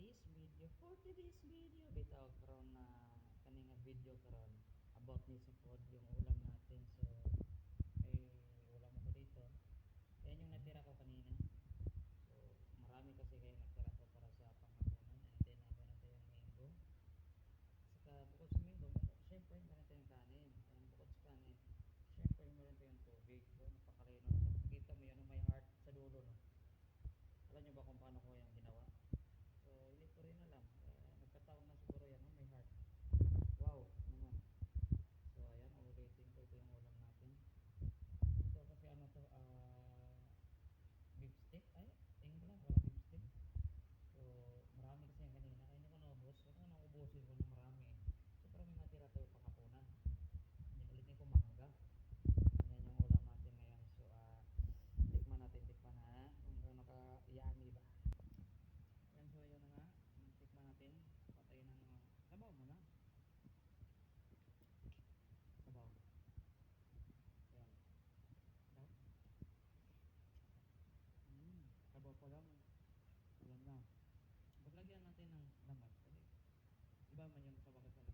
today's video, bitaw karon na kaning nga video karon about ni sa pod yung ulam natin. So ulam ako dito. Yan yung natira ko kanina. So marami kasi kayo natira ko para sa panghapunan, and then meron tayong minggo. Saka bukod sa minggo, syempre meron tayong kanin. And bukod sa kanin, syempre meron tayong tubig. So napakalino na. Nakita mo yan, may heart sa dulo, no? Alam nyo ba kung paano ko yung ginawa? So hindi ko rin alam. Nagkataon na siguro yan, no? May heart. Wow naman. So ayan, ulitin ko, ito yung ulam natin. Ito kasi ano to, beef steak. Ay, tingin ko lang, walang beef steak. So marami kasi yan kanina. Ay, hindi ko naubos. Huwag ko nang ubusin ko na marami eh. So pero may natira tayo panghapunan. Yan, ulitin ko mangga. Yan yung ulam natin ngayon. So tikman ha. Kung gaano ka-yummy ba. Yan, so yun na nga. Tikman natin. Patayin ng sabaw mo na. Sabaw. Yan. Sabaw. Sabaw pa lang. Ulam na. Paglagyan natin ng laman. Kasi iba man yung sabaw sa